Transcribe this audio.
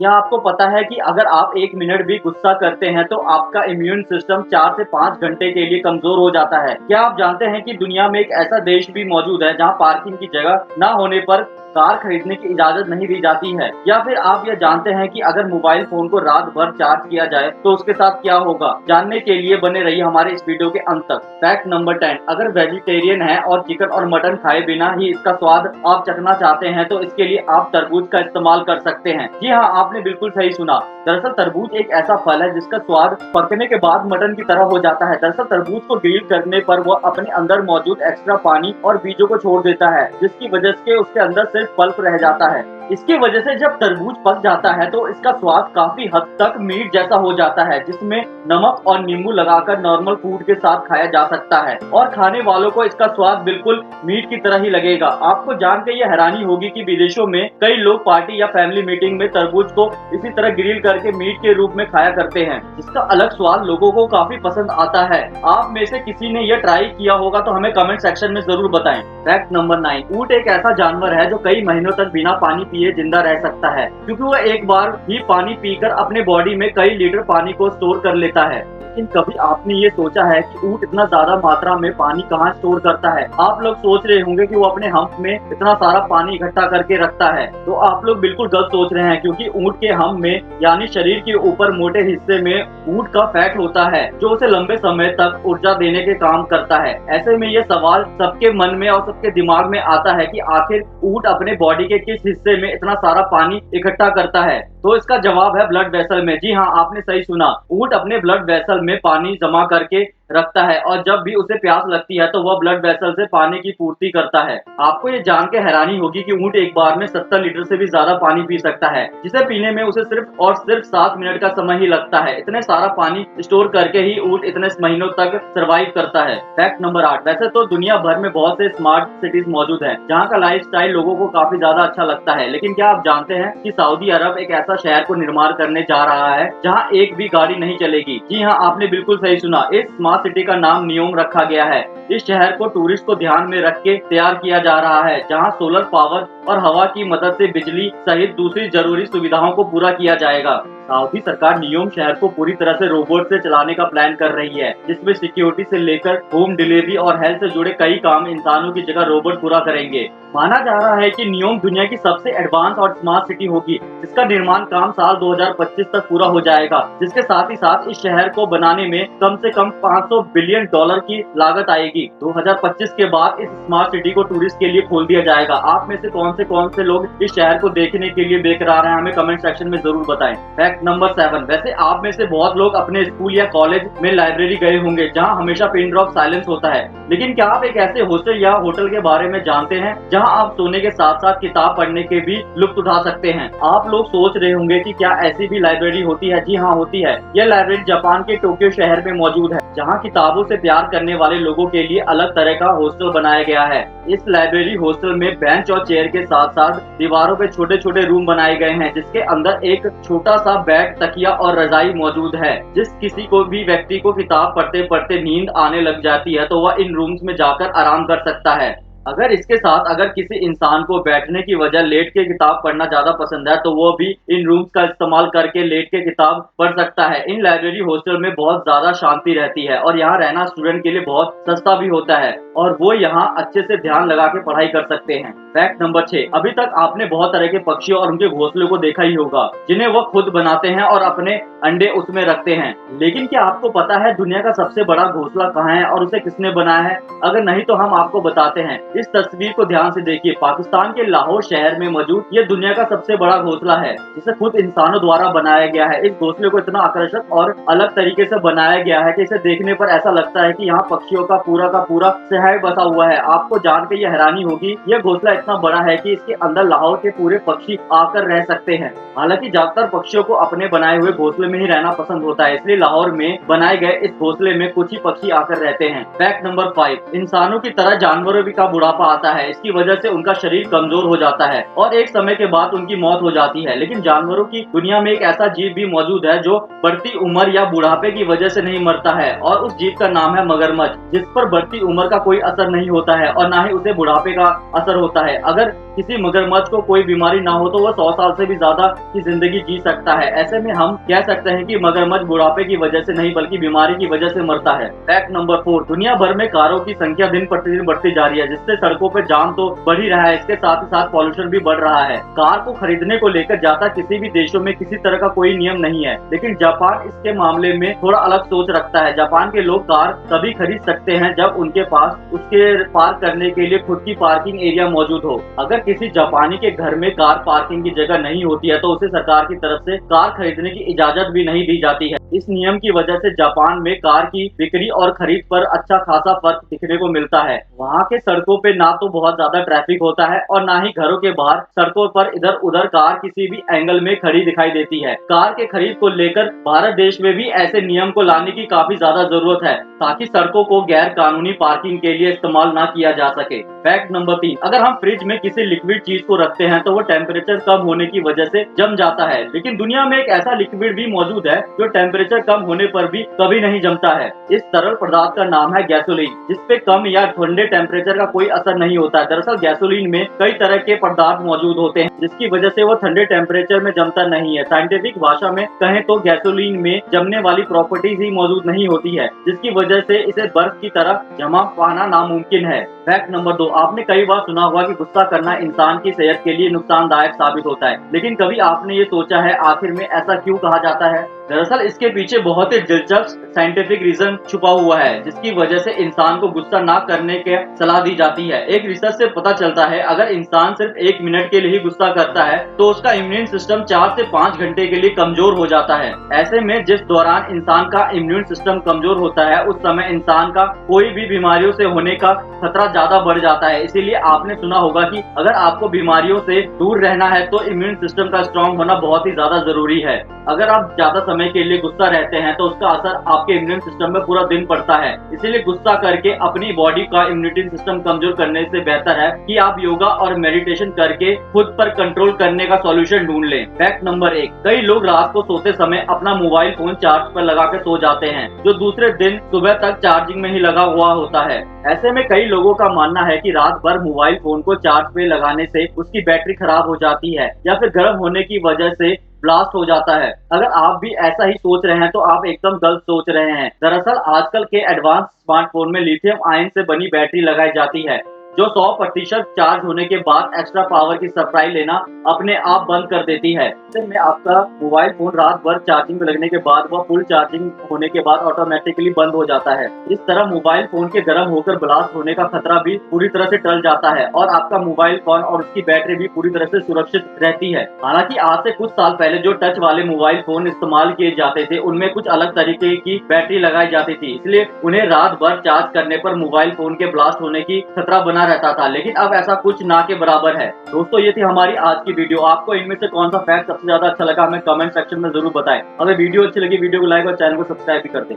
क्या आपको पता है कि अगर आप 1 मिनट भी गुस्सा करते हैं तो आपका इम्यून सिस्टम 4 से 5 घंटे के लिए कमजोर हो जाता है। क्या आप जानते हैं कि दुनिया में एक ऐसा देश भी मौजूद है जहां पार्किंग की जगह ना होने पर कार खरीदने की इजाजत नहीं दी जाती है? या फिर आप यह जानते हैं कि अगर मोबाइल फोन को रात भर चार्ज किया जाए तो उसके साथ क्या होगा? जानने के लिए बने रहिए हमारे इस वीडियो के अंत तक। फैक्ट नंबर 10, अगर वेजिटेरियन है और चिकन और मटन खाए बिना ही इसका स्वाद आप चखना चाहते हैं तो इसके लिए आप तरबूज का इस्तेमाल कर सकते हैं। जी हाँ, आपने बिल्कुल सही सुना। दरअसल तरबूज एक ऐसा फल है जिसका स्वाद पकने के बाद मटन की तरह हो जाता है। दरअसल तरबूज को ग्रिल करने पर वह अपने अंदर मौजूद एक्स्ट्रा पानी और बीजों को छोड़ देता है, जिसकी वजह से उसके अंदर सिर्फ पल्प रह जाता है। इसकी वजह से जब तरबूज पक जाता है तो इसका स्वाद काफी हद तक मीट जैसा हो जाता है, जिसमें नमक और नींबू लगाकर नॉर्मल फूड के साथ खाया जा सकता है और खाने वालों को इसका स्वाद बिल्कुल मीट की तरह ही लगेगा। आपको जानकर यह हैरानी होगी कि विदेशों में कई लोग पार्टी या फैमिली मीटिंग में तरबूज को इसी तरह ग्रिल करके मीट के रूप में खाया करते हैं, जिसका अलग स्वाद लोगों को काफी पसंद आता है। आप में से किसी ने यह ट्राई किया होगा तो हमें कमेंट सेक्शन में जरूर बताएं। फैक्ट नंबर 9, ऊंट एक ऐसा जानवर है जो कई महीनों तक बिना पानी पिए जिंदा रह सकता है, क्योंकि वह एक बार ही पानी पीकर अपने बॉडी में कई लीटर पानी को स्टोर कर लेता है। लेकिन कभी आपने ये सोचा है कि ऊंट इतना ज्यादा मात्रा में पानी कहाँ स्टोर करता है? आप लोग सोच रहे होंगे कि वो अपने हम्प में इतना सारा पानी इकट्ठा करके रखता है, तो आप लोग बिल्कुल गलत सोच रहे हैं, क्योंकि ऊंट के हम्प में यानी शरीर के ऊपर मोटे हिस्से में ऊंट का फैट होता है जो उसे लंबे समय तक ऊर्जा देने के काम करता है। ऐसे में यह सवाल सबके मन में और सबके दिमाग में आता है कि आखिर ऊंट अपने बॉडी के किस हिस्से में इतना सारा पानी इकट्ठा करता है? तो इसका जवाब है ब्लड वेसल में। जी हाँ, आपने सही सुना। ऊंट अपने ब्लड वेसल में पानी जमा करके रखता है और जब भी उसे प्यास लगती है तो वह ब्लड वेसल से पानी की पूर्ति करता है। आपको ये जान के हैरानी होगी कि ऊंट एक बार में 70 लीटर से भी ज्यादा पानी पी सकता है, जिसे पीने में उसे सिर्फ और सिर्फ 7 मिनट का समय ही लगता है। इतने सारा पानी स्टोर करके ही ऊंट इतने महीनों तक सर्वाइव करता है। फैक्ट नंबर 8, वैसे तो दुनिया भर में बहुत से स्मार्ट सिटीज मौजूद है जहाँ का लाइफ स्टाइल लोगों को काफी ज्यादा अच्छा लगता है, लेकिन क्या आप जानते हैं कि सऊदी अरब एक ऐसा शहर को निर्माण करने जा रहा है जहाँ एक भी गाड़ी नहीं चलेगी? जी हाँ, आपने बिल्कुल सही सुना। इस स्मार्ट सिटी का नाम नियोम रखा गया है। इस शहर को टूरिस्ट को ध्यान में रख के तैयार किया जा रहा है, जहां सोलर पावर और हवा की मदद से बिजली सहित दूसरी जरूरी सुविधाओं को पूरा किया जाएगा। सऊदी सरकार नियोम शहर को पूरी तरह से रोबोट से चलाने का प्लान कर रही है, जिसमें सिक्योरिटी से लेकर होम डिलीवरी और हेल्थ से जुड़े कई काम इंसानों की जगह रोबोट पूरा करेंगे। माना जा रहा है कि नियोम दुनिया की सबसे एडवांस और स्मार्ट सिटी होगी, जिसका निर्माण काम साल 2025 तक पूरा हो जाएगा, जिसके साथ ही साथ इस शहर को बनाने में कम से कम $500 बिलियन की लागत आएगी। 2025 के बाद इस स्मार्ट सिटी को टूरिस्ट के लिए खोल दिया जाएगा। आप में से कौन से लोग इस शहर को देखने के लिए बेकरार हैं? हमें कमेंट सेक्शन में जरूर बताएं। फैक्ट नंबर 7, वैसे आप में से बहुत लोग अपने स्कूल या कॉलेज में लाइब्रेरी गए होंगे जहां हमेशा पिन ड्रॉप साइलेंस होता है, लेकिन क्या आप एक ऐसे हॉस्टल या होटल के बारे में जानते हैं जहां आप सोने के साथ साथ किताब पढ़ने के भी लुत्फ उठा सकते हैं? आप लोग सोच रहे होंगे कि क्या ऐसी भी लाइब्रेरी होती है? जी हाँ, होती है। यह लाइब्रेरी जापान के टोक्यो शहर में मौजूद है, जहाँ किताबों से प्यार करने वाले लोगों के लिए अलग तरह का हॉस्टल बनाया गया है। इस लाइब्रेरी हॉस्टल में बेंच और चेयर के साथ साथ दीवारों पे छोटे छोटे रूम बनाए गए हैं, जिसके अंदर एक छोटा सा बेड, तकिया और रजाई मौजूद है। जिस किसी को भी व्यक्ति को किताब पढ़ते पढ़ते नींद आने लग जाती है तो वह इन रूम्स में जाकर आराम कर सकता है। अगर इसके साथ अगर किसी इंसान को बैठने की वजह लेट के किताब पढ़ना ज्यादा पसंद है तो वो भी इन रूम्स का इस्तेमाल करके लेट के किताब पढ़ सकता है। इन लाइब्रेरी हॉस्टल में बहुत ज्यादा शांति रहती है और यहाँ रहना स्टूडेंट के लिए बहुत सस्ता भी होता है और वो यहाँ अच्छे से ध्यान लगा के पढ़ाई कर सकते हैं। फैक्ट नंबर 6, अभी तक आपने बहुत तरह के पक्षियों और उनके घोंसले को देखा ही होगा, जिन्हें वो खुद बनाते हैं और अपने अंडे उसमें रखते हैं। लेकिन क्या आपको पता है दुनिया का सबसे बड़ा घोंसला कहाँ है और उसे किसने बनाया है? अगर नहीं तो हम आपको बताते हैं। इस तस्वीर को ध्यान से देखिए। पाकिस्तान के लाहौर शहर में मौजूद ये दुनिया का सबसे बड़ा घोंसला है, जिसे खुद इंसानों द्वारा बनाया गया है। इस घोंसले को इतना आकर्षक और अलग तरीके से बनाया गया है कि इसे देखने पर ऐसा लगता है कि यहाँ पक्षियों का पूरा शहर बसा हुआ है। आपको जान के ये हैरानी होगी, यह घोंसला इतना बड़ा है कि इसके अंदर लाहौर के पूरे पक्षी आकर रह सकते हैं। हालांकि ज्यादातर पक्षियों को अपने बनाए हुए घोंसले में ही रहना पसंद होता है, इसलिए लाहौर में बनाए गए इस घोंसले में कुछ ही पक्षी आकर रहते हैं। फैक्ट नंबर 5, इंसानों की तरह जानवरों भी का बुढ़ापा बुढ़ापा आता है। इसकी वजह से उनका शरीर कमजोर हो जाता है और एक समय के बाद उनकी मौत हो जाती है। लेकिन जानवरों की दुनिया में एक ऐसा जीव भी मौजूद है जो बढ़ती उम्र या बुढ़ापे की वजह से नहीं मरता है, और उस जीव का नाम है मगरमच्छ, जिस पर बढ़ती उम्र का कोई असर नहीं होता है और ना ही उसे बुढ़ापे का असर होता है। अगर किसी मगरमच्छ को कोई बीमारी ना हो तो वह 100 साल से भी ज्यादा की जिंदगी जी सकता है। ऐसे में हम कह सकते हैं कि मगरमच्छ बुढ़ापे की वजह से नहीं बल्कि बीमारी की वजह से मरता है। फैक्ट नंबर 4, दुनिया भर में कारों की संख्या दिन प्रतिदिन बढ़ती जा रही है, जिससे सड़कों पर जाम तो बढ़ ही रहा है, इसके साथ ही साथ पॉल्यूशन भी बढ़ रहा है। कार को खरीदने को लेकर ज्यादा किसी भी देशों में किसी तरह का कोई नियम नहीं है, लेकिन जापान इसके मामले में थोड़ा अलग सोच रखता है। जापान के लोग कार तभी खरीद सकते हैं जब उनके पास उसके पार्क करने के लिए खुद की पार्किंग एरिया मौजूद हो। अगर किसी जापानी के घर में कार पार्किंग की जगह नहीं होती है तो उसे सरकार की तरफ से कार खरीदने की इजाजत भी नहीं दी जाती है। इस नियम की वजह से जापान में कार की बिक्री और खरीद पर अच्छा खासा फर्क दिखने को मिलता है। वहाँ के सड़कों पे ना तो बहुत ज्यादा ट्रैफिक होता है और ना ही घरों के बाहर सड़कों पर इधर उधर कार किसी भी एंगल में खड़ी दिखाई देती है। कार के खरीद को लेकर भारत देश में भी ऐसे नियम को लाने की काफी ज्यादा जरूरत है ताकि सड़कों को गैर कानूनी पार्किंग के लिए इस्तेमाल ना किया जा सके। फैक्ट नंबर 3, अगर हम फ्रिज में किसी लिक्विड चीज को रखते हैं तो वो टेम्परेचर कम होने की वजह से जम जाता है, लेकिन दुनिया में एक ऐसा लिक्विड भी मौजूद है जो टेम्परेचर कम होने पर भी कभी नहीं जमता है। इस तरल पदार्थ का नाम है गैसोलीन, जिसपे कम या ठंडे टेम्परेचर का कोई असर नहीं होता है। दरअसल गैसोलीन में कई तरह के पदार्थ मौजूद होते हैं जिसकी वजह से वो ठंडे टेम्परेचर में जमता नहीं है। साइंटिफिक भाषा में कहें तो गैसोलीन में जमने वाली प्रॉपर्टीज ही मौजूद नहीं होती है, जिसकी वजह से इसे बर्फ की तरह जमा पाना नामुमकिन है। फैक्ट नंबर 2, आपने कई बार सुना होगा कि गुस्सा करना इंसान की सेहत के लिए नुकसानदायक साबित होता है, लेकिन कभी आपने ये सोचा है आखिर में ऐसा क्यों कहा जाता है? दरअसल इसके पीछे बहुत ही दिलचस्प साइंटिफिक रीजन छुपा हुआ है, जिसकी वजह से इंसान को गुस्सा ना करने की सलाह दी जाती है। एक रिसर्च से पता चलता है अगर इंसान सिर्फ 1 मिनट के लिए ही गुस्सा करता है तो उसका इम्यून सिस्टम 4 से 5 घंटे के लिए कमजोर हो जाता है। ऐसे में जिस दौरान इंसान का इम्यून सिस्टम कमजोर होता है उस समय इंसान का कोई भी बीमारियों से होने का खतरा ज्यादा बढ़ जाता है। इसीलिए आपने सुना होगा कि अगर आपको बीमारियों से दूर रहना है तो इम्यून सिस्टम का स्ट्रॉन्ग होना बहुत ही ज्यादा जरूरी है। अगर आप ज्यादा समय के लिए गुस्सा रहते हैं तो उसका असर आपके इम्यून सिस्टम में पूरा दिन पड़ता है। इसीलिए गुस्सा करके अपनी बॉडी का इम्यूनिटी सिस्टम कमजोर करने से बेहतर है कि आप योगा और मेडिटेशन करके खुद पर कंट्रोल करने का सॉल्यूशन ढूंढ लें। फैक्ट नंबर 1, कई लोग रात को सोते समय अपना मोबाइल फोन चार्ज पर लगा के सो जाते हैं, जो दूसरे दिन सुबह तक चार्जिंग में ही लगा हुआ होता है। ऐसे में कई लोगों का मानना है कि रात भर मोबाइल फोन को चार्ज पे लगाने से उसकी बैटरी खराब हो जाती है या फिर गर्म होने की वजह से ब्लास्ट हो जाता है। अगर आप भी ऐसा ही सोच रहे हैं तो आप एकदम गलत सोच रहे हैं। दरअसल आजकल के एडवांस स्मार्टफोन में लिथियम आयन से बनी बैटरी लगाई जाती है जो 100% चार्ज होने के बाद एक्स्ट्रा पावर की सप्लाई लेना अपने आप बंद कर देती है। इससे में आपका मोबाइल फोन रात भर चार्जिंग में लगने के बाद वह फुल चार्जिंग होने के बाद ऑटोमेटिकली बंद हो जाता है। इस तरह मोबाइल फोन के गर्म होकर ब्लास्ट होने का खतरा भी पूरी तरह से टल जाता है और आपका मोबाइल फोन और उसकी बैटरी भी पूरी तरह से सुरक्षित रहती है। हालांकि आज से कुछ साल पहले जो टच वाले मोबाइल फोन इस्तेमाल किए जाते थे उनमें कुछ अलग तरीके की बैटरी लगाई जाती थी, इसलिए उन्हें रात भर चार्ज करने पर मोबाइल फोन के ब्लास्ट होने की खतरा बना रहता था। लेकिन अब ऐसा कुछ ना के बराबर है। दोस्तों, ये थी हमारी आज की वीडियो। आपको इनमें से कौन सा फैक्ट सबसे ज्यादा अच्छा लगा हमें कमेंट सेक्शन में जरूर बताएं। अगर वीडियो अच्छी लगी वीडियो को लाइक और चैनल को सब्सक्राइब भी कर दें।